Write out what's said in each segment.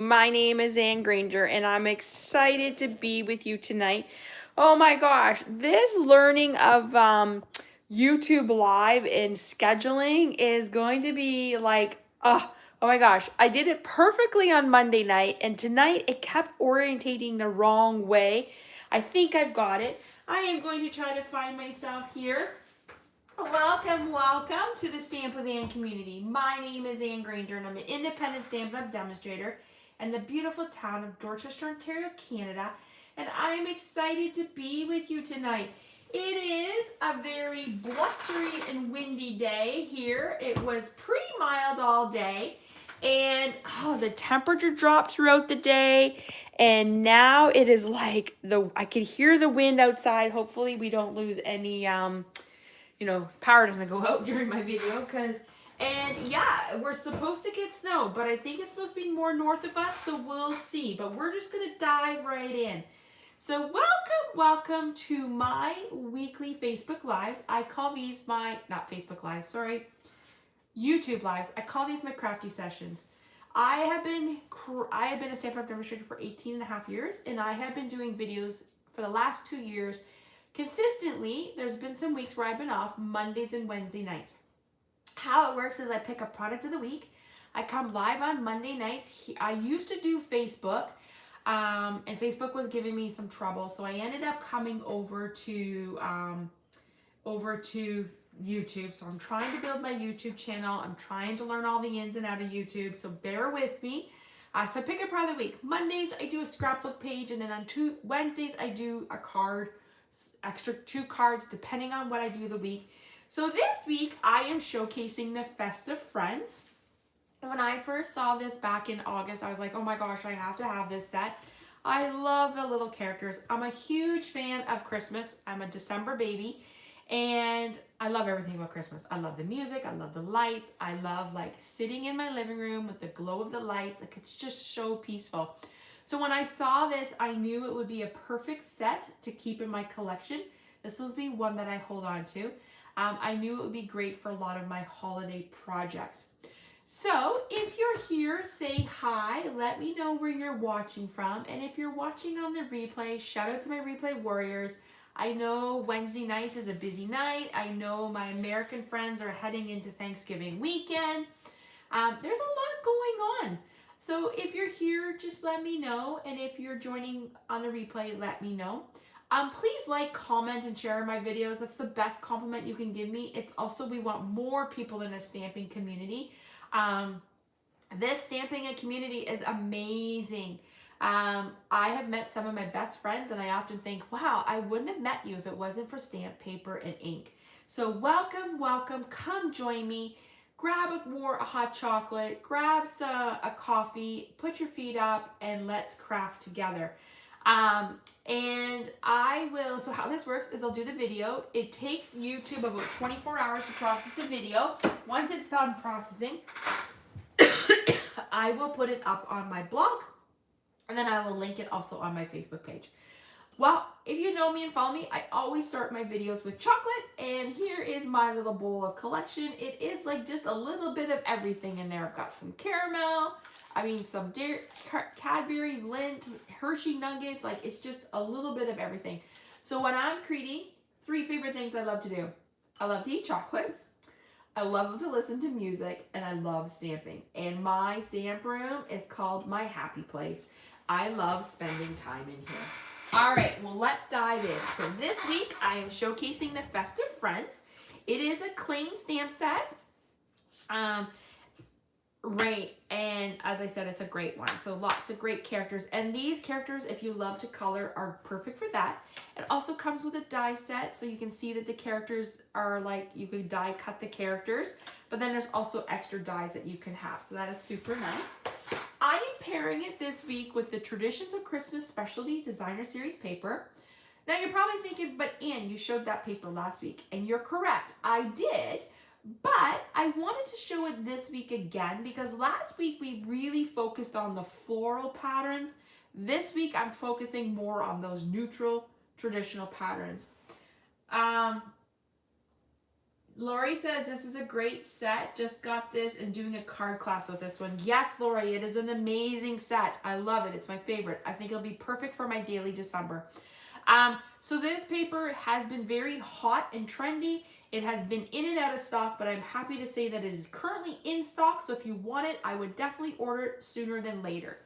My name is Ann Granger, and I'm excited to be with you tonight. Oh my gosh, this learning of YouTube Live and scheduling is going to be like, oh my gosh, I did it perfectly on Monday night, and tonight it kept orientating the wrong way. I think I've got it. I am going to try to find myself here. Welcome to the Stamp with Ann community. My name is Ann Granger, and I'm an independent Stampin' Up! Demonstrator in the beautiful town of Dorchester, Ontario, Canada, and I am excited to be with you tonight. It is a very blustery and windy day here. It was pretty mild all day, and the temperature dropped throughout the day, and now it is like I could hear the wind outside. Hopefully we don't lose any power doesn't go out during my video and yeah, we're supposed to get snow, but I think it's supposed to be more north of us, so we'll see. But we're just gonna dive right in. So welcome to my weekly Facebook Lives. I call these not Facebook Lives, sorry, YouTube Lives. I call these my Crafty Sessions. I have been a Stampin' Up! Demonstrator for 18 and a half years, and I have been doing videos for the last 2 years consistently. There's been some weeks where I've been off Mondays and Wednesday nights. How it works is I pick a product of the week. I come live on Monday nights. I used to do Facebook, and Facebook was giving me some trouble, so I ended up coming over to YouTube. So I'm trying to build my YouTube channel. I'm trying to learn all the ins and outs of YouTube, so bear with me. So I pick a product of the week. Mondays I do a scrapbook page, and then on Wednesdays I do a card, extra 2 cards depending on what I do the week. So this week I am showcasing the Festive Friends. When I first saw this back in August, I was like, oh my gosh, I have to have this set. I love the little characters. I'm a huge fan of Christmas. I'm a December baby, and I love everything about Christmas. I love the music, I love the lights, I love like sitting in my living room with the glow of the lights. Like, it's just so peaceful. So when I saw this, I knew it would be a perfect set to keep in my collection. This will be one that I hold on to. I knew it would be great for a lot of my holiday projects. So if you're here, say hi. Let me know where you're watching from. And if you're watching on the replay, shout out to my replay warriors. I know Wednesday nights is a busy night. I know my American friends are heading into Thanksgiving weekend. There's a lot going on. So if you're here, just let me know. And if you're joining on the replay, let me know. Please like, comment, and share my videos. That's the best compliment you can give me. It's also, we want more people in a stamping community. This stamping community is amazing. I have met some of my best friends, and I often think, wow, I wouldn't have met you if it wasn't for stamp paper and ink. So welcome, come join me. Grab a hot chocolate, grab a coffee, put your feet up, and let's craft together. And so how this works is I'll do the video. It takes YouTube about 24 hours to process the video. Once it's done processing, I will put it up on my blog, and then I will link it also on my Facebook page. Well, if you know me and follow me, I always start my videos with chocolate, and here is my little bowl of collection. It is like just a little bit of everything in there. I've got some caramel, some Cadbury, Lindt, Hershey nuggets. Like, it's just a little bit of everything. So when I'm creating, 3 favorite things I love to do. I love to eat chocolate, I love to listen to music, and I love stamping. And my stamp room is called my happy place. I love spending time in here. All right, well, let's dive in. So this week I am showcasing the Festive Friends. It is a cling stamp set. Right, and as I said, it's a great one. So lots of great characters, and these characters, if you love to color, are perfect for that. It also comes with a die set, so you can see that the characters are like, you could die cut the characters, but then there's also extra dies that you can have, so that is super nice. I am pairing it this week with the Traditions of Christmas Specialty Designer Series paper. Now you're probably thinking, but Ann, you showed that paper last week, and you're correct, I did. But I wanted to show it this week again because last week we really focused on the floral patterns. This week I'm focusing more on those neutral traditional patterns. Lori says this is a great set. Just got this and doing a card class with this one. Yes, Lori, it is an amazing set. I love it. It's my favorite. I think it'll be perfect for my daily December. So this paper has been very hot and trendy. It has been in and out of stock, but I'm happy to say that it is currently in stock. So if you want it, I would definitely order it sooner than later.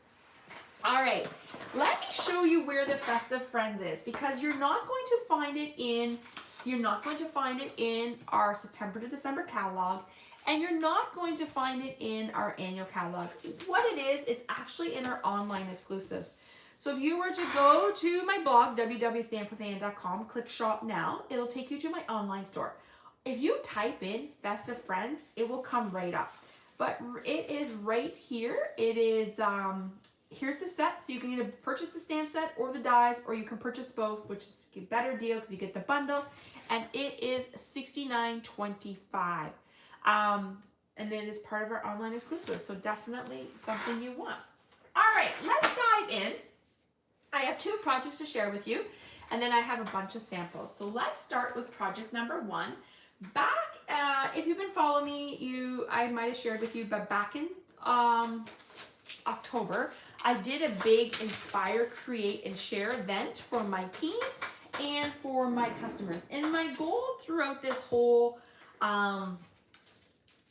All right, let me show you where the Festive Friends is, because you're not going to find it in our September to December catalog, and you're not going to find it in our annual catalog. What it is, it's actually in our online exclusives. So if you were to go to my blog, www.stampwithann.com, click shop now, it'll take you to my online store. If you type in Festive Friends, it will come right up. But it is right here. It is, here's the set. So you can either purchase the stamp set or the dies, or you can purchase both, which is a better deal because you get the bundle. And it is $69.25. And it is part of our online exclusive. So definitely something you want. All right, let's dive in. I have 2 projects to share with you, and then I have a bunch of samples. So let's start with project number 1. Back, if you've been following me, I might have shared with you, but back in October, I did a big Inspire, Create, and Share event for my team and for my customers. And my goal throughout this whole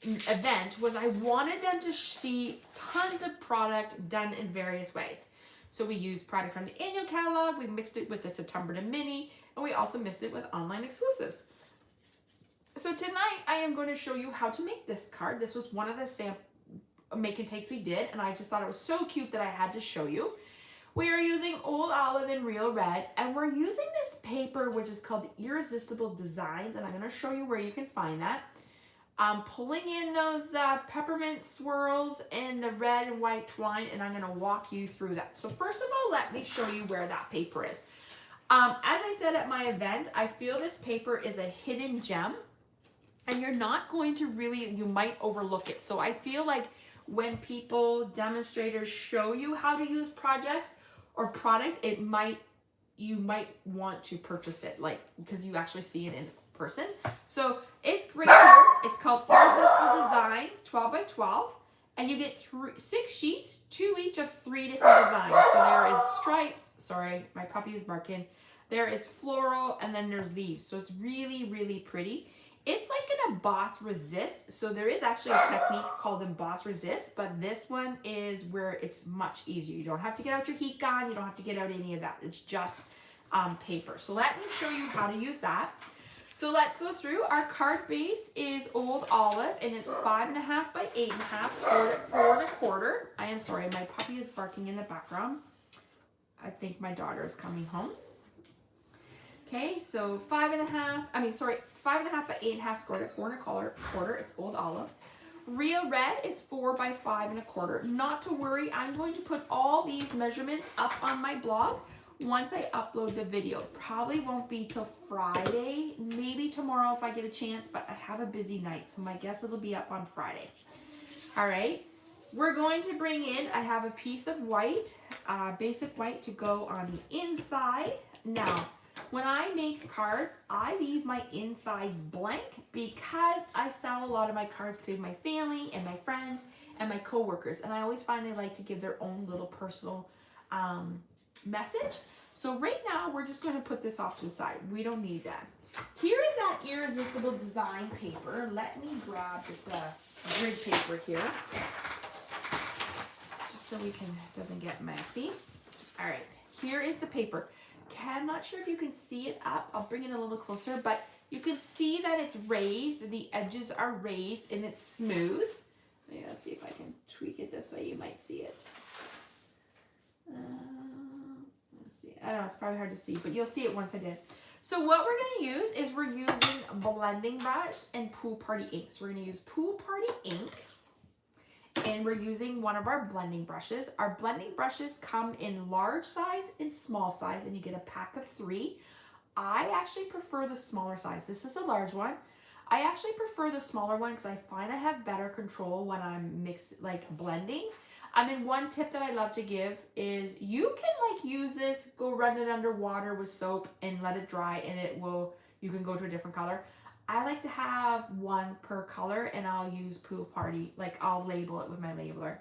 event was I wanted them to see tons of product done in various ways. So we used product from the annual catalog, we mixed it with the September to mini, and we also mixed it with online exclusives. So tonight I am going to show you how to make this card. This was one of the sample make and takes we did, and I just thought it was so cute that I had to show you. We are using Old Olive and Real Red, and we're using this paper which is called Irresistible Designs, and I'm going to show you where you can find that. I'm pulling in those peppermint swirls and the red and white twine, and I'm going to walk you through that. So first of all, let me show you where that paper is. As I said at my event, I feel this paper is a hidden gem, and you're not going to really, you might overlook it. So I feel like when people, demonstrators show you how to use projects or product, you might want to purchase it, like, because you actually see it in person. So it's great here. It's called Irresistible Designs 12 by 12, and you get 6 sheets, 2 each of 3 different designs. So there is stripes, sorry, my puppy is barking. There is floral, and then there's leaves. So it's really, really pretty. It's like an emboss resist. So there is actually a technique called emboss resist, but this one is where it's much easier. You don't have to get out your heat gun. You don't have to get out any of that. It's just paper. So let me show you how to use that. So let's go through. Our card base is Old Olive, and it's 5.5 by 8.5, scored at 4 1/4. I am sorry, my puppy is barking in the background. I think my daughter is coming home. Okay, so 5.5 by 8.5, scored at 4 1/4. It's Old Olive. Real Red is 4 by 5 1/4. Not to worry, I'm going to put all these measurements up on my blog once I upload the video. Probably won't be till Friday, maybe tomorrow if I get a chance, but I have a busy night, so my guess it'll be up on Friday. All right, we're going to bring in, I have a piece of white, basic white to go on the inside. Now, when I make cards, I leave my insides blank because I sell a lot of my cards to my family and my friends and my coworkers, and I always find they like to give their own little personal message. So right now we're just going to put this off to the side. We don't need that. Here is that Irresistible Design paper. Let me grab just a grid paper here, just so it doesn't get messy. All right, here is the paper. I'm not sure if you can see it up. I'll bring it a little closer, but you can see that it's raised. The edges are raised and it's smooth. Let's see if I can tweak it this way. You might see it. Let's see. I don't know, it's probably hard to see, but you'll see it once I did. So what we're going to use is we're using blending brush and Pool Party ink. So we're going to use Pool Party ink, and we're using one of our blending brushes. Our blending brushes come in large size and small size, and you get a pack of 3. I actually prefer the smaller size. This is a large one. I actually prefer the smaller one because I find I have better control when I'm blending. I mean, one tip that I love to give is you can use this, go run it under water with soap and let it dry, and you can go to a different color. I like to have one per color, and I'll use Pool Party, like I'll label it with my labeler.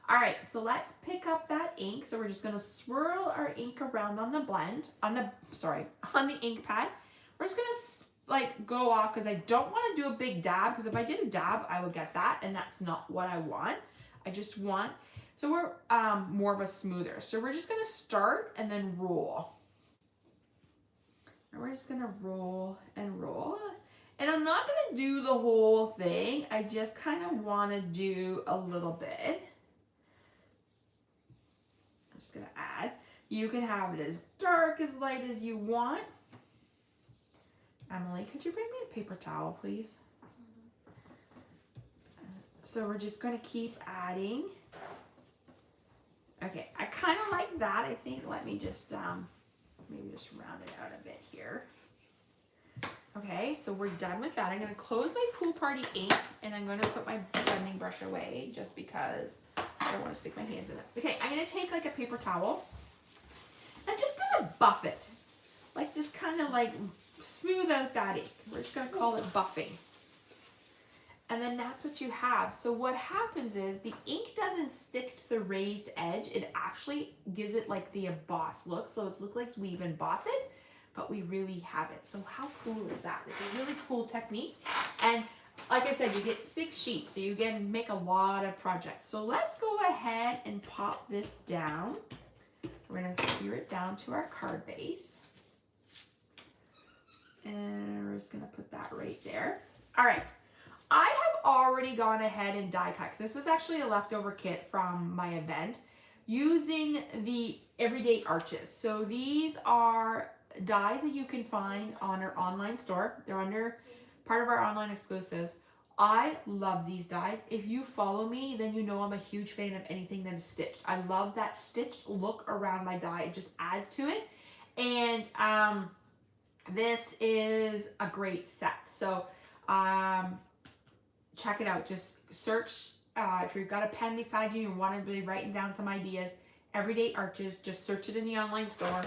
All right, so let's pick up that ink. So we're just gonna swirl our ink around on the blend, on the ink pad. We're just gonna like go off because I don't want to do a big dab, because if I did a dab, I would get that, and that's not what I want. I just want, so we're more of a smoother. So we're just gonna start and then roll. And we're just gonna roll and roll. And I'm not gonna do the whole thing. I just kind of want to do a little bit. I'm just gonna add. You can have it as dark, as light as you want. Emily, could you bring me a paper towel, please? So we're just gonna keep adding. Okay, I kind of like that, I think. Let me just, maybe just round it out a bit here. Okay, so we're done with that. I'm gonna close my Pool Party ink, and I'm gonna put my blending brush away just because I don't wanna stick my hands in it. Okay, I'm gonna take like a paper towel. I'm just gonna buff it. Like just kind of like smooth out that ink. We're just gonna call it buffing. And then that's what you have. So what happens is the ink doesn't stick to the raised edge. It actually gives it like the embossed look. So it's look like we've embossed it, but we really have it. So how cool is that? It's a really cool technique. And like I said, you get 6 sheets, so you can make a lot of projects. So let's go ahead and pop this down. We're gonna shear it down to our card base. And we're just gonna put that right there. All right. I have already gone ahead and die cut, because this is actually a leftover kit from my event, using the Everyday Arches. So these are dies that you can find on our online store. They're under part of our online exclusives. I love these dies. If you follow me, then you know I'm a huge fan of anything that is stitched. I love that stitched look around my die. It just adds to it. And this is a great set. So check it out. Just search, if you've got a pen beside you and want to be writing down some ideas, Everyday Arches, just search it in the online store.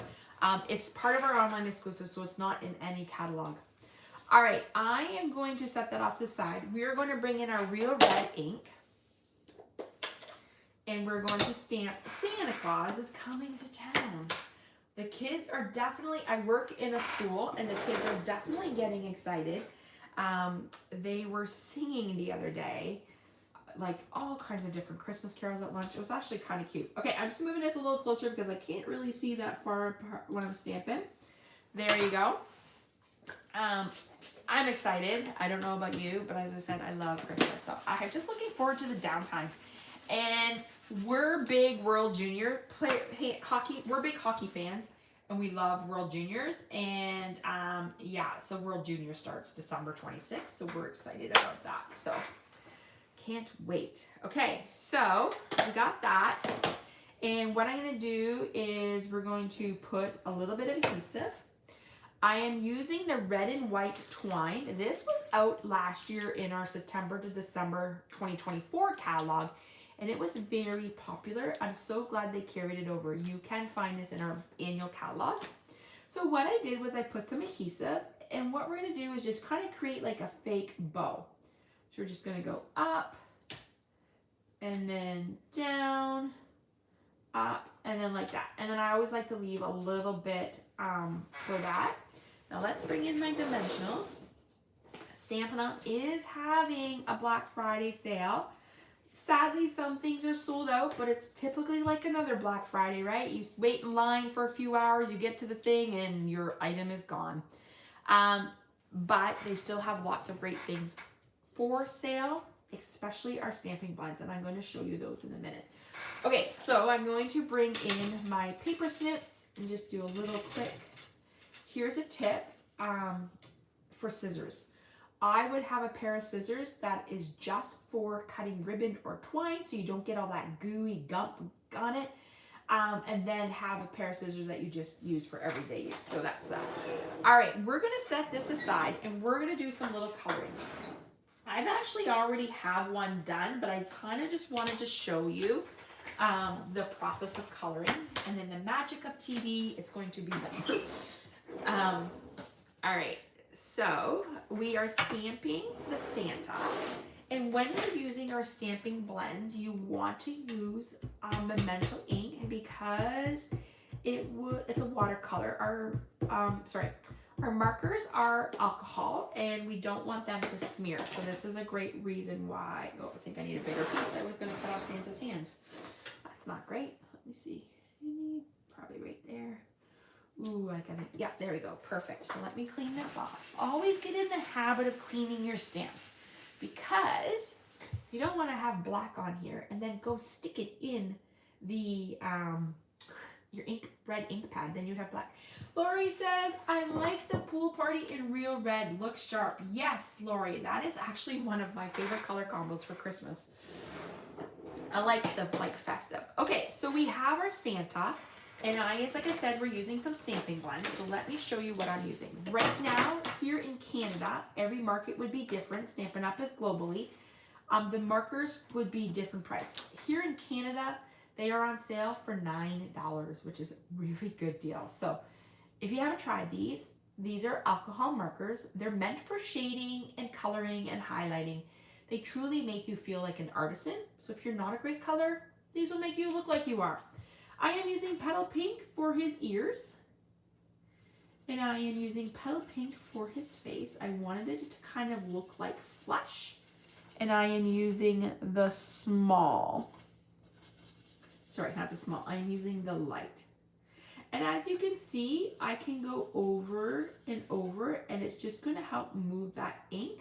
It's part of our online exclusive, so it's not in any catalog. All right, I am going to set that off to the side. We are going to bring in our Real Red ink, and we're going to stamp Santa Claus is coming to town. The kids are definitely, I work in a school, and the kids are definitely getting excited. They were singing the other day, like all kinds of different Christmas carols at lunch. It was actually kind of cute. Okay, I'm just moving this a little closer because I can't really see that far apart when I'm stamping. There you go. I'm excited. I don't know about you, but as I said, I love Christmas. So I'm just looking forward to the downtime. And we're big World Junior hockey. We're big hockey fans, and we love World Juniors. And yeah, so World Junior starts December 26th. So we're excited about that. So can't wait. Okay, so we got that. And what I'm going to do is we're going to put a little bit of adhesive. I am using the red and white twine. This was out last year in our September to December 2024 catalog, and it was very popular. I'm so glad they carried it over. You can find this in our annual catalog. So what I did was I put some adhesive, and what we're going to do is just kind of create like a fake bow. So we're just going to go up and then down, up, and then like that. And then I always like to leave a little bit for that. Now let's bring in my dimensionals. Stampin' Up is having a Black Friday sale. Sadly, some things are sold out, but it's typically like another Black Friday, right? You wait in line for a few hours, you get to the thing, and your item is gone. But they still have lots of great things for sale, especially our stamping buds, and I'm going to show you those in a minute. Okay, so I'm going to bring in my paper snips and just do a little quick. Here's a tip for scissors. I would have a pair of scissors that is just for cutting ribbon or twine, so you don't get all that gooey gump on it. And then have a pair of scissors that you just use for everyday use. So that's that. All right, we're gonna set this aside and we're gonna do some little coloring. I've actually already have one done, but I kind of just wanted to show you the process of coloring. And then the magic of TV, it's going to be done. All right, So we are stamping the Santa, and when you're using our stamping blends, you want to use Memento ink because it's a watercolor. Our markers are alcohol, and we don't want them to smear. So this is a great reason why. Oh, I think I need a bigger piece. I was going to cut off Santa's hands. That's not great. Let me see. Probably right there. Ooh, I got it. Yeah, there we go. Perfect. So let me clean this off. Always get in the habit of cleaning your stamps because you don't want to have black on here and then go stick it in the your red ink pad. Then you'd have black. Lori says, I like the pool party in real red. Looks sharp. Yes, Lori, that is actually one of my favorite color combos for Christmas. I like the festive. Okay, so we have our Santa. And like I said, we're using some stamping blends. So let me show you what I'm using. Right now, here in Canada, every market would be different. Stampin' Up is globally. The markers would be different price. Here in Canada, they are on sale for $9, which is a really good deal. So if you haven't tried these are alcohol markers. They're meant for shading and coloring and highlighting. They truly make you feel like an artisan. So if you're not a great color, these will make you look like you are. I am using Petal Pink for his ears. And I am using Petal Pink for his face. I wanted it to kind of look like flesh. And I am using the small. Sorry, not the small. I am using the light. And as you can see, I can go over and over, and it's just going to help move that ink.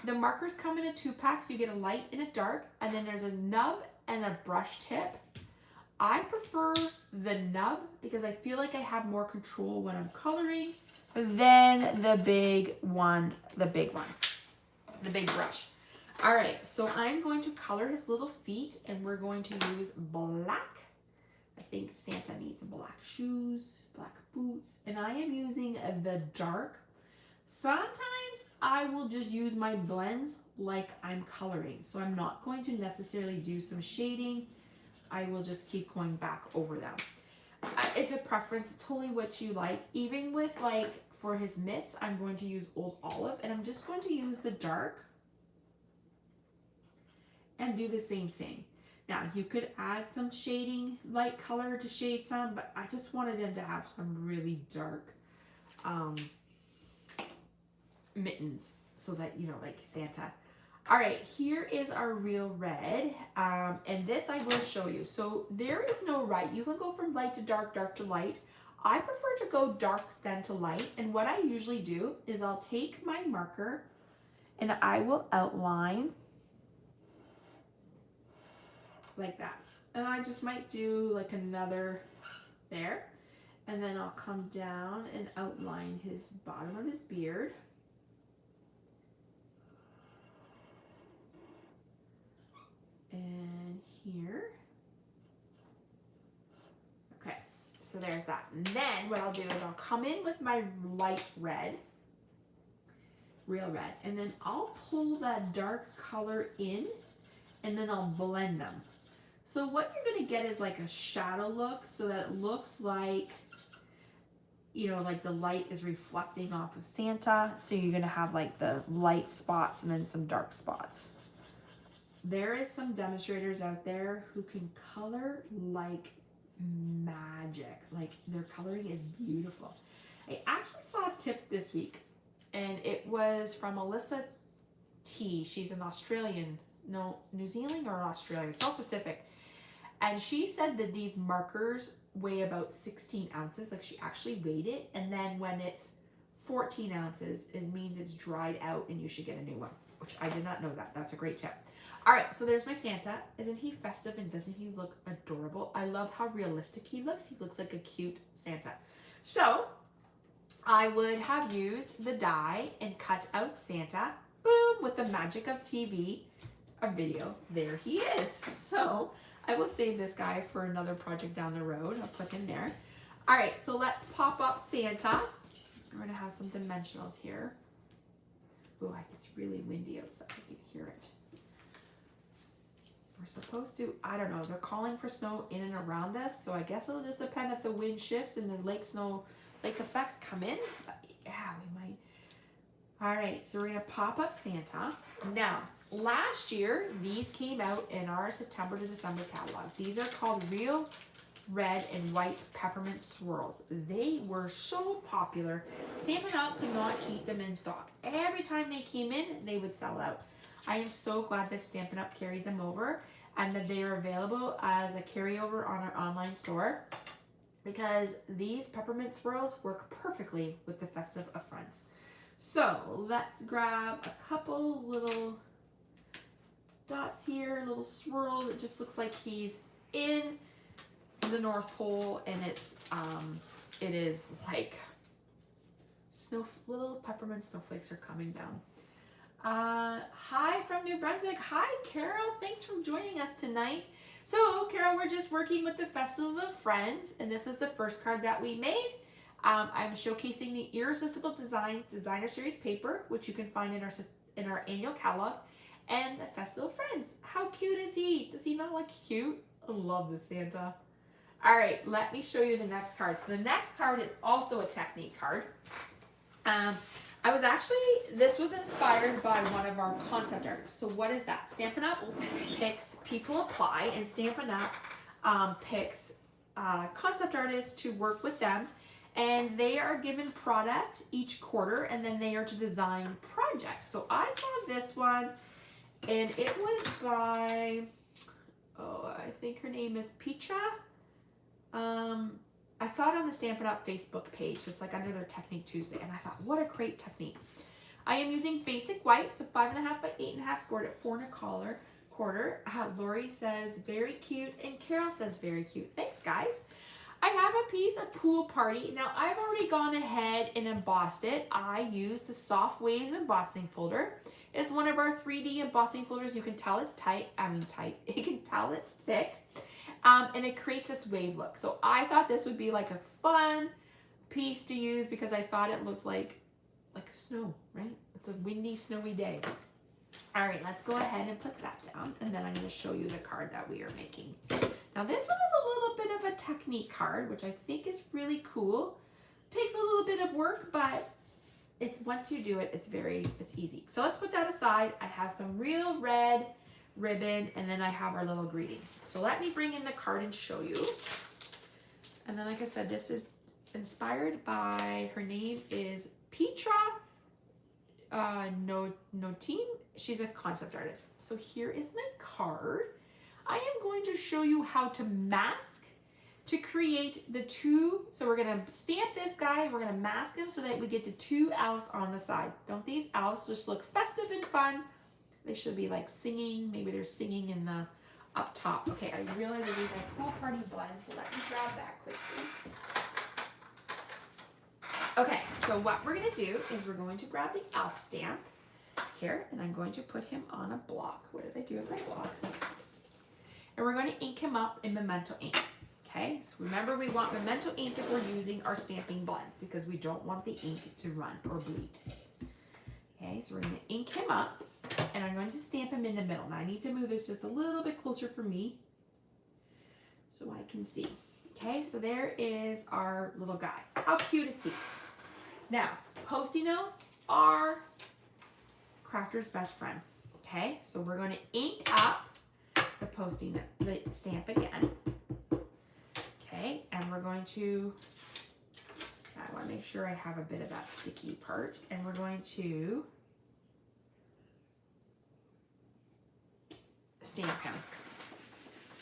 The markers come in a 2-pack, so you get a light and a dark, and then there's a nub and a brush tip. I prefer the nub because I feel like I have more control when I'm coloring than the big big brush. All right, so I'm going to color his little feet, and we're going to use black. I think Santa needs black shoes, black boots, and I am using the dark. Sometimes I will just use my blends like I'm coloring, so I'm not going to necessarily do some shading. I will just keep going back over them. It's a preference, totally what you like. Even with for his mitts, I'm going to use Old Olive, and I'm just going to use the dark and do the same thing. Now you could add some shading, light color to shade some, but I just wanted him to have some really dark mittens so that, like Santa. All right, here is our real red, and this I will show you. So there is no right. You can go from light to dark, dark to light. I prefer to go dark then to light, and what I usually do is I'll take my marker and I will outline like that. And I just might do like another there, and then I'll come down and outline his bottom of his beard. And here. Okay, so there's that. And then what I'll do is I'll come in with my light red, real red, and then I'll pull that dark color in, and then I'll blend them. So what you're gonna get is like a shadow look, so that it looks like, like the light is reflecting off of Santa. So you're gonna have like the light spots and then some dark spots. There is some demonstrators out there who can color like magic. Like their coloring is beautiful. I actually saw a tip this week, and it was from Alyssa T. She's an Australian, New Zealand or Australia, South Pacific. And she said that these markers weigh about 16 ounces. Like she actually weighed it. And then when it's 14 ounces, it means it's dried out and you should get a new one, which I did not know that. That's a great tip. All right, so there's my Santa. Isn't he festive and doesn't he look adorable? I love how realistic he looks. He looks like a cute Santa. So I would have used the die and cut out Santa, boom, with the magic of TV, a video. There he is. So I will save this guy for another project down the road. I'll put him there. All right, so let's pop up Santa. We're gonna have some dimensionals here. Oh, it's really windy outside. I can hear it. We're supposed to, I don't know, they're calling for snow in and around us, so I guess it'll just depend if the wind shifts and the lake snow like effects come in. But yeah, we might. All right, so we're gonna pop up Santa. Now, last year, these came out in our September to December catalog. These are called Real Red and White Peppermint Swirls. They were so popular. Stampin' Up could not keep them in stock. Every time they came in, they would sell out. I am so glad that Stampin' Up carried them over and that they are available as a carryover on our online store, because these peppermint swirls work perfectly with the Festive Friends. So let's grab a couple little dots here, little swirls. It just looks like he's in the North Pole, and it is like little peppermint snowflakes are coming down. Hi from New Brunswick. Hi Carol, thanks for joining us tonight. So Carol, we're just working with the Festival of Friends, and this is the first card that we made. I'm showcasing the Irresistible Designer Series paper, which you can find in our annual catalog, and the Festival of Friends. How cute is he? Does he not look cute? I love this Santa. All right, let me show you the next card. So the next card is also a technique card. This was inspired by one of our concept artists. So what is that? Stampin' Up picks People Apply, and Stampin' Up picks concept artists to work with them. And they are given product each quarter, and then they are to design projects. So I saw this one, and it was by, I think her name is Petra. I saw it on the Stampin' Up Facebook page. It's like under their Technique Tuesday, and I thought, what a great technique. I am using basic white, so 5.5 by 8.5, scored at 4 1/4. Lori says very cute, and Carol says very cute. Thanks, guys. I have a piece of Pool Party. Now, I've already gone ahead and embossed it. I used the Soft Waves embossing folder. It's one of our 3D embossing folders. You can tell it's You can tell it's thick. And it creates this wave look. So I thought this would be like a fun piece to use because I thought it looked like snow, right? It's a windy, snowy day. All right, let's go ahead and put that down, and then I'm going to show you the card that we are making. Now this one is a little bit of a technique card, which I think is really cool. Takes a little bit of work, but once you do it, it's easy. So let's put that aside. I have some real red ribbon, and then I have our little greeting. So let me bring in the card and show you. And then, like I said, this is inspired by, her name is Petra Notin. She's a concept artist. So here is my card. I am going to show you how to mask to create the two. So we're going to stamp this guy, and we're going to mask him so that we get the two elves on the side. Don't these elves just look festive and fun? They should be like singing. Maybe they're singing in the up top. Okay, I realize I need my Pool Party blend, so let me grab that quickly. Okay, so what we're going to do is we're going to grab the elf stamp here, and I'm going to put him on a block. What did I do with my blocks? And we're going to ink him up in Memento ink. Okay, so remember, we want Memento ink if we're using our stamping blends because we don't want the ink to run or bleed. Okay, so we're going to ink him up, and I'm going to stamp him in the middle. Now I need to move this just a little bit closer for me so I can see. Okay, so there is our little guy. How cute is he? Now, Post-it notes are Crafter's best friend. Okay, so we're going to ink up the Post-it note, the stamp again. Okay, and we're going to, I want to make sure I have a bit of that sticky part, and we're going to stamp him.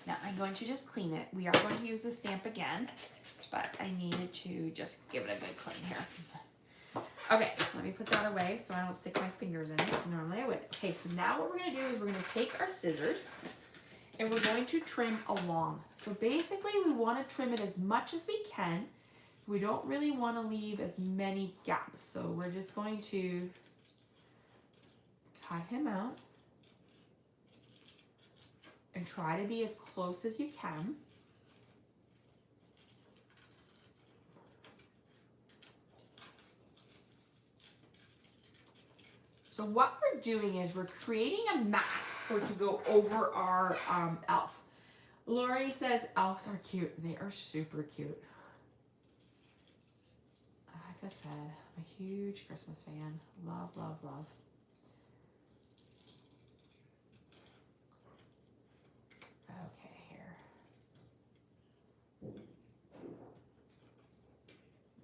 Now I'm going to just clean it. We are going to use the stamp again, but I needed to just give it a good clean here. Okay, let me put that away so I don't stick my fingers in it, because normally I would. Okay, so now what we're going to do is we're going to take our scissors and we're going to trim along. So basically we want to trim it as much as we can. We don't really want to leave as many gaps. So we're just going to cut him out and try to be as close as you can. So what we're doing is we're creating a mask for it to go over our elf. Lori says elves are cute. They are super cute. like I said, I'm a huge Christmas fan. Love, love, love. Okay, here.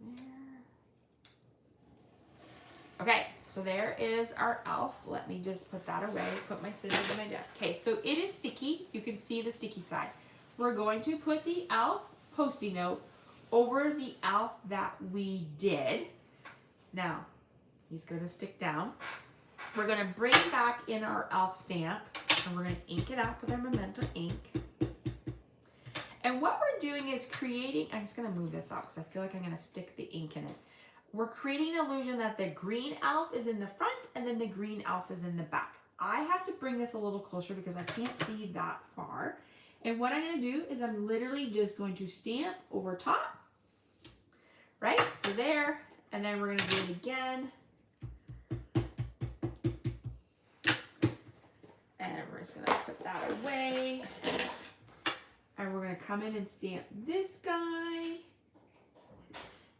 There. Okay, so there is our elf. Let me just put that away, put my scissors in my desk. Okay, so it is sticky. You can see the sticky side. We're going to put the elf Post-it note over the elf that we did. Now, he's going to stick down. We're going to bring back in our elf stamp, and we're going to ink it up with our Memento ink. And what we're doing is creating, I'm just going to move this up because I feel like I'm going to stick the ink in it. We're creating an illusion that the green elf is in the front and then the green elf is in the back. I have to bring this a little closer because I can't see that far. And what I'm going to do is I'm literally just going to stamp over top, right? So there, and then we're going to do it again. And we're just going to put that away. And we're going to come in and stamp this guy.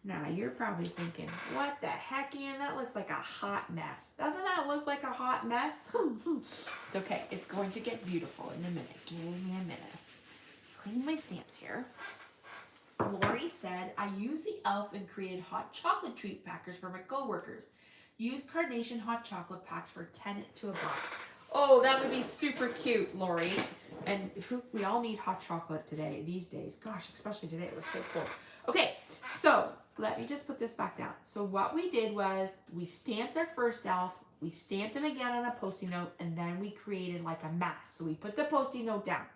Now, you're probably thinking, what the heck, Ian? That looks like a hot mess. Doesn't that look like a hot mess? It's okay. It's going to get beautiful in a minute. Give me a minute. Clean my stamps here. Lori said, I used the elf and created hot chocolate treat packers for my coworkers. Use Carnation hot chocolate packs for 10 to a box. Oh, that would be super cute, Lori. And we all need hot chocolate today, these days. Gosh, especially today, it was so cold. Okay, so let me just put this back down. So what we did was we stamped our first elf, we stamped him again on a Post-it note, and then we created like a mask. So we put the Post-it note down.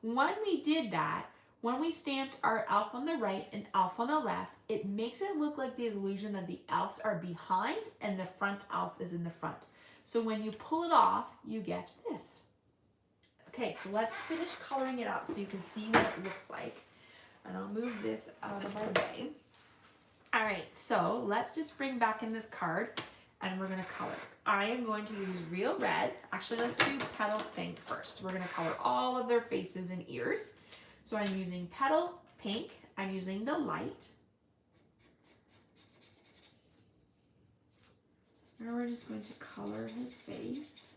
When we did that, when we stamped our elf on the right and elf on the left, it makes it look like the illusion that the elves are behind and the front elf is in the front. So when you pull it off, you get this. Okay, so let's finish coloring it up so you can see what it looks like. And I'll move this out of our way. All right, so let's just bring back in this card and we're gonna color. I am going to use real red. Actually, let's do petal pink first. We're gonna color all of their faces and ears. So I'm using petal pink. I'm using the light. And we're just going to color his face.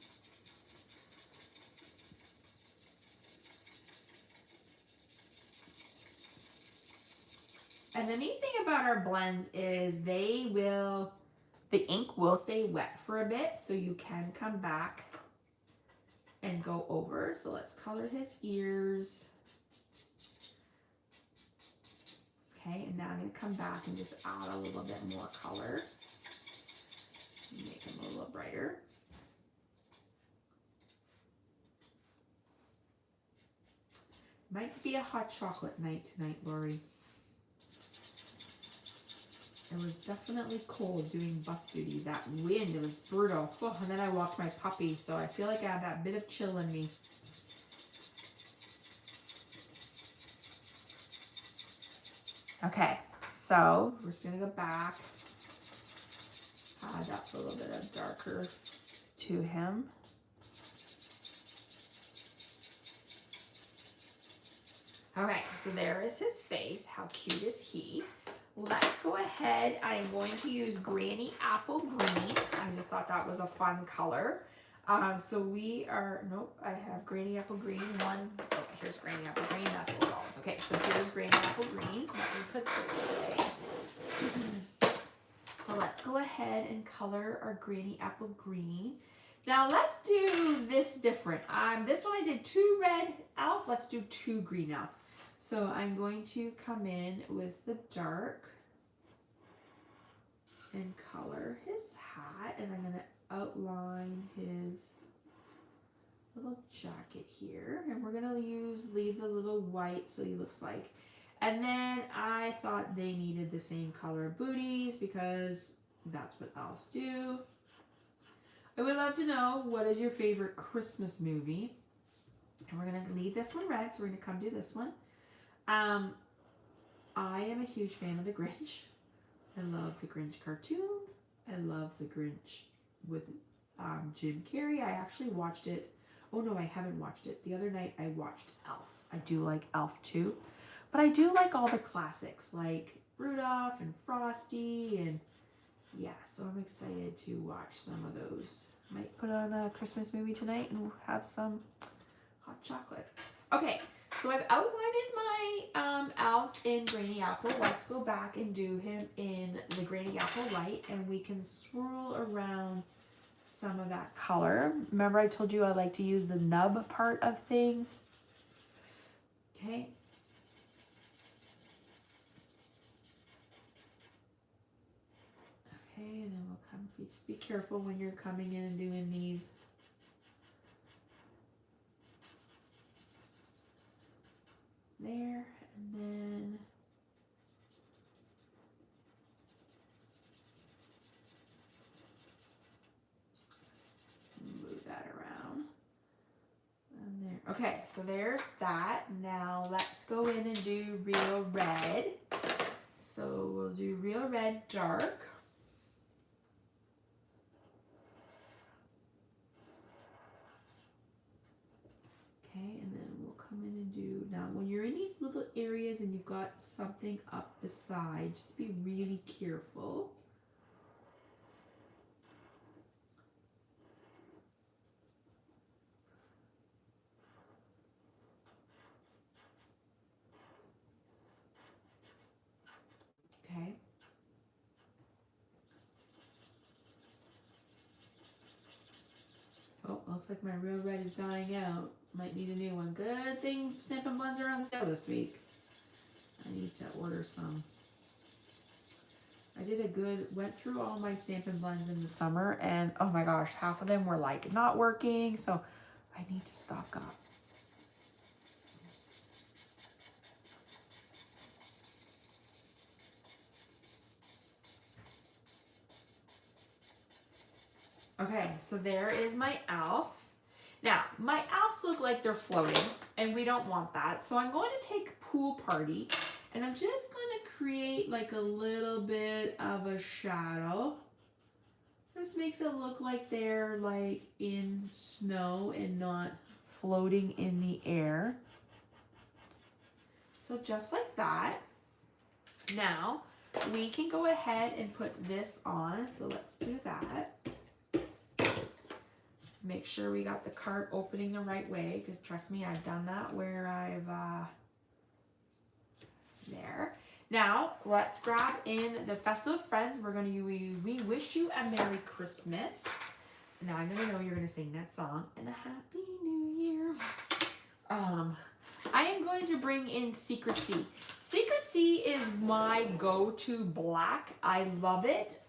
And the neat thing about our blends is the ink will stay wet for a bit, so you can come back and go over. So let's color his ears. Okay, and now I'm going to come back and just add a little bit more color. Make him a little brighter. Might be a hot chocolate night tonight, Lori. It was definitely cold doing bus duty. That wind, it was brutal. Oh, and then I walked my puppy, so I feel like I have that bit of chill in me. Okay, so we're just gonna go back, add up a little bit of darker to him. Okay, so there is his face. How cute is he? Let's go ahead. I'm going to use Granny Apple Green. I just thought that was a fun color. So we are, nope, I have Granny Apple Green. Oh, here's Granny Apple Green. That's what all. Okay, so here's Granny Apple Green. Let me put this away. So let's go ahead and color our Granny Apple Green. Now let's do this different. This one I did 2 red elves. Let's do 2 green elves. So I'm going to come in with the dark and color his hat, and I'm going to outline his little jacket here, and we're going to leave the little white so he looks like. And then I thought they needed the same color booties because that's what elves do. I would love to know, what is your favorite Christmas movie? And we're going to leave this one red, so we're going to come do this one. I am a huge fan of the Grinch. I love the Grinch cartoon. I love the Grinch with Jim Carrey. I actually watched it. Oh no, I haven't watched it. The other night I watched Elf. I do like Elf too. But I do like all the classics like Rudolph and Frosty, and yeah, so I'm excited to watch some of those. Might put on a Christmas movie tonight and have some hot chocolate. Okay, so I've outlined my elves in Granny Apple. Let's go back and do him in the Granny Apple Light, and we can swirl around some of that color. Remember I told you I like to use the nub part of things? Okay. Okay, and then we'll come, just be careful when you're coming in and doing these. There, and then move that around. And there. Okay, so there's that. Now let's go in and do Real Red. So we'll do Real Red Dark. Okay, and then we'll come in and do, now when you're in these little areas and you've got something up beside, just be really careful. Okay. Oh, looks like my Real Red is dying out. Might need a new one. Good thing Stampin' Blends are on sale this week. I need to order some. I did a good, went through all my Stampin' Blends in the summer, and oh my gosh, half of them were like not working, so I need to stock up. Okay, so there is my elf. Now, my elves look like they're floating, and we don't want that. So I'm going to take Pool Party, and I'm just going to create like a little bit of a shadow. This makes it look like they're like in snow and not floating in the air. So just like that. Now, we can go ahead and put this on. So let's do that. Make sure we got the card opening the right way, because trust me, I've done that where I've, there. Now, let's grab in the Festive Friends. We're going to, we wish you a Merry Christmas. Now, I'm going to know you're going to sing that song. And a Happy New Year. I am going to bring in Secrecy. Secrecy is my go-to black. I love it.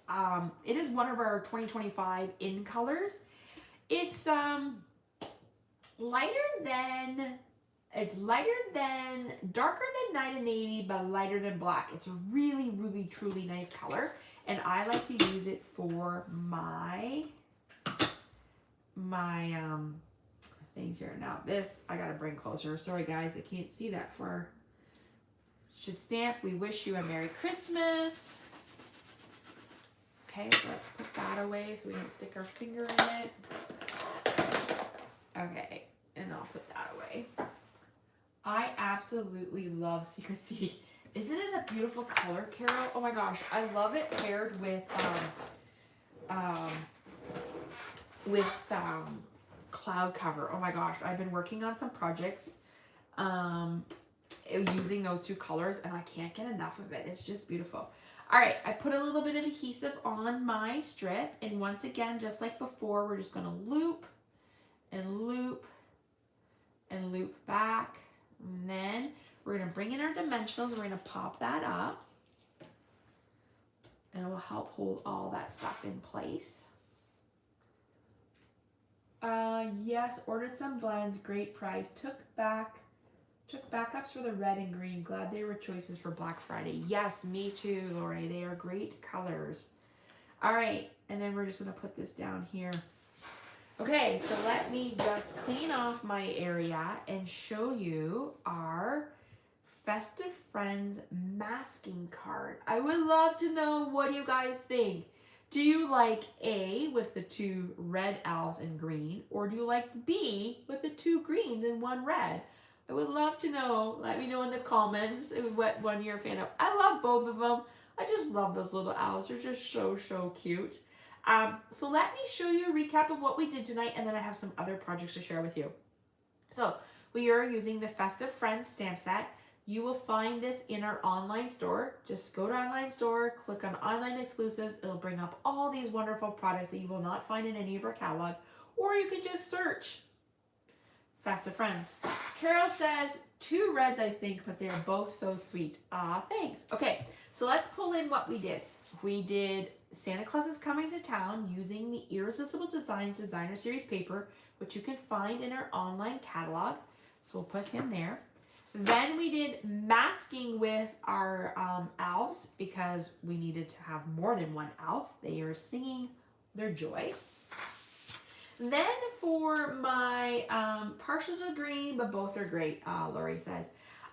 It is one of our 2025 in colors. It's lighter than, darker than Night and Navy, but lighter than black. It's a really, really, truly nice color. And I like to use it for my things here. Now this, I gotta bring closer. Sorry guys, I can't see that far. Should stamp, we wish you a Merry Christmas. Okay, so let's put that away so we don't stick our finger in it. Okay, and I'll put that away. I absolutely love Secrecy. Isn't it a beautiful color, Carol? Oh my gosh, I love it paired with cloud cover. Oh my gosh, I've been working on some projects using those two colors, and I can't get enough of it. It's just beautiful. All right, I put a little bit of adhesive on my strip, and once again, just like before, we're just gonna loop and loop and loop back. And then we're gonna bring in our dimensionals, we're gonna pop that up, and it will help hold all that stuff in place. Yes, ordered some blends, great price. Took backups for the red and green. Glad they were choices for Black Friday. Yes, me too, Lori. They are great colors. All right, and then we're just gonna put this down here. Okay, so let me just clean off my area and show you our Festive Friends masking card. I would love to know, what do you guys think? Do you like A with the two red elves and green, or do you like B with the two greens and one red? I would love to know. Let me know in the comments what one you're a fan of. I love both of them. I just love those little owls. They're just so cute. So let me show you a recap of what we did tonight, and then I have some other projects to share with you. So we are using the Festive Friends stamp set. You will find this in our online store. Just go to online store, click on online exclusives. It'll bring up all these wonderful products that you will not find in any of our catalog, or you can just search Festive Friends. Carol says 2 reds, I think, but they're both so sweet. Thanks. Okay, so let's pull in what we did. We did Santa Claus is Coming to Town using the Irresistible Designs Designer Series paper, which you can find in our online catalog. So we'll put him there. Then we did masking with our elves because we needed to have more than one elf. They are singing their joy. Then for my partial to green, but both are great, Lori says.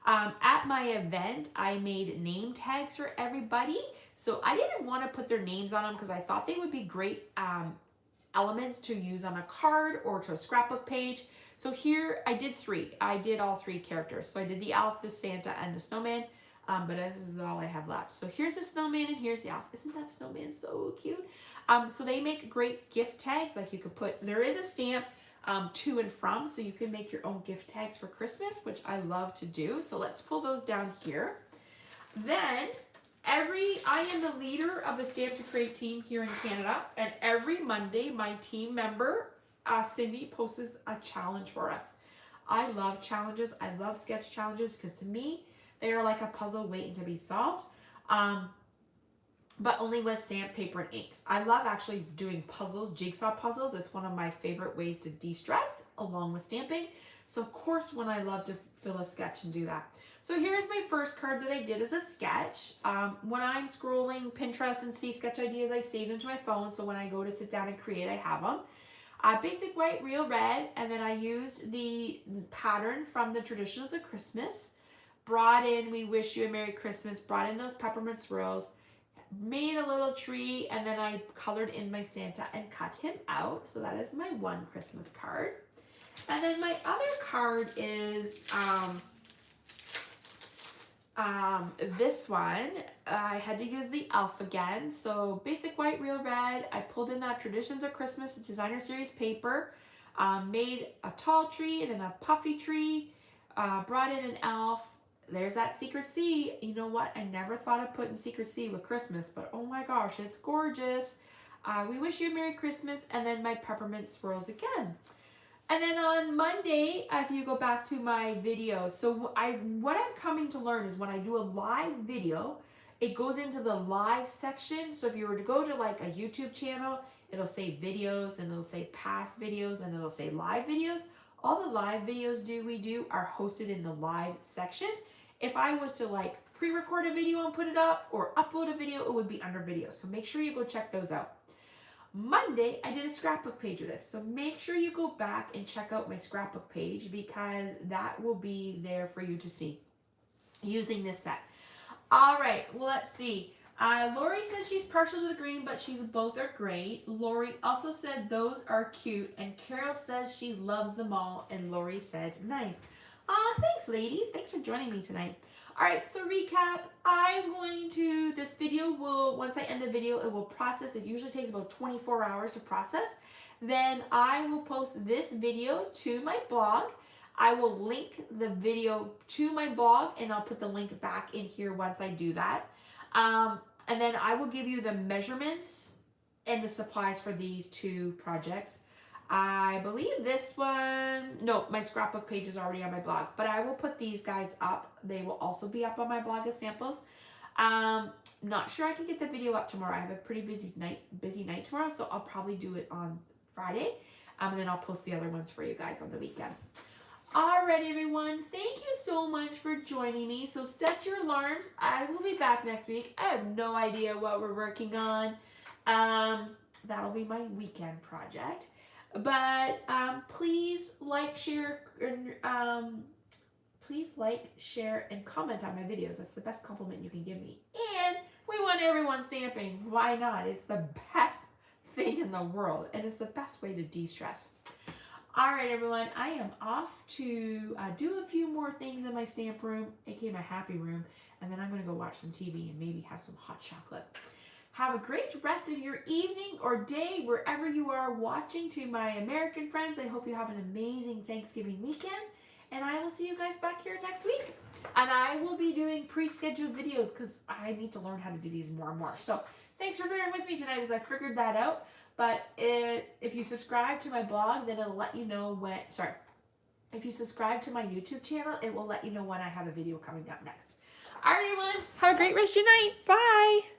At my event, I made name tags for everybody. So I didn't want to put their names on them because I thought they would be great elements to use on a card or to a scrapbook page. So here I did 3. I did all 3 characters. So I did the elf, the Santa, and the snowman. But this is all I have left. So here's the snowman and here's the elf. Isn't that snowman so cute? So they make great gift tags. Like you could put, there is a stamp to and from, so you can make your own gift tags for Christmas, which I love to do. So let's pull those down here. Then I am the leader of the Stamp to Create team here in Canada, and every Monday my team member Cindy posts a challenge for us. I love challenges. I love sketch challenges because to me they are like a puzzle waiting to be solved, but only with stamp, paper, and inks. I love actually doing puzzles, jigsaw puzzles. It's one of my favorite ways to de-stress along with stamping. So of course when I love to fill a sketch and do that. So here's my first card that I did as a sketch. When I'm scrolling Pinterest and see sketch ideas, I save them to my phone. So when I go to sit down and create, I have them. Basic white, real red, and then I used the pattern from the Traditionals of Christmas, brought in We Wish You a Merry Christmas, brought in those peppermint swirls, made a little tree, and then I colored in my Santa and cut him out. So that is my one Christmas card. And then my other card is this one. I had to use the elf again. So basic white, real red. I pulled in that Traditions of Christmas Designer Series paper, made a tall tree and then a puffy tree, brought in an elf. There's that Secret C. You know what? I never thought of putting Secret C with Christmas, but oh my gosh, it's gorgeous. We Wish You a Merry Christmas, and then my peppermint swirls again. And then on Monday, if you go back to my video, so what I'm coming to learn is when I do a live video, it goes into the live section. So if you were to go to like a YouTube channel, it'll say videos, and it'll say past videos, and it'll say live videos. All the live videos we do are hosted in the live section. If I was to like pre-record a video and put it up or upload a video, it would be under videos. So make sure you go check those out. Monday, I did a scrapbook page of this. So make sure you go back and check out my scrapbook page because that will be there for you to see using this set. All right, well, let's see. Lori says she's partial to the green, but both are great. Lori also said those are cute. And Carol says she loves them all. And Lori said nice. Thanks, ladies. Thanks for joining me tonight. All right, so recap. I'm going to, this video will, once I end the video, it will process. It usually takes about 24 hours to process. Then I will post this video to my blog. I will link the video to my blog, and I'll put the link back in here once I do that. And then I will give you the measurements and the supplies for these 2 projects. I believe this one, no, my scrapbook page is already on my blog, but I will put these guys up. They will also be up on my blog as samples. Not sure I can get the video up tomorrow. I have a pretty busy night tomorrow, so I'll probably do it on Friday. And then I'll post the other ones for you guys on the weekend. All right, everyone. Thank you so much for joining me. So set your alarms. I will be back next week. I have no idea what we're working on. That'll be my weekend project. But please like, share, and comment on my videos. That's the best compliment you can give me. And we want everyone stamping. Why not? It's the best thing in the world, and it's the best way to de-stress. All right, everyone, I am off to do a few more things in my stamp room, aka my happy room, and then I'm going to go watch some TV and maybe have some hot chocolate. Have a great rest of your evening or day wherever you are watching. To my American friends, I hope you have an amazing Thanksgiving weekend, and I will see you guys back here next week. And I will be doing pre-scheduled videos because I need to learn how to do these more and more. So thanks for bearing with me tonight as I figured that out. But if you subscribe to my blog, then it'll let you know when, if you subscribe to my YouTube channel, it will let you know when I have a video coming up next. All right, everyone, have a great rest of your night. Bye.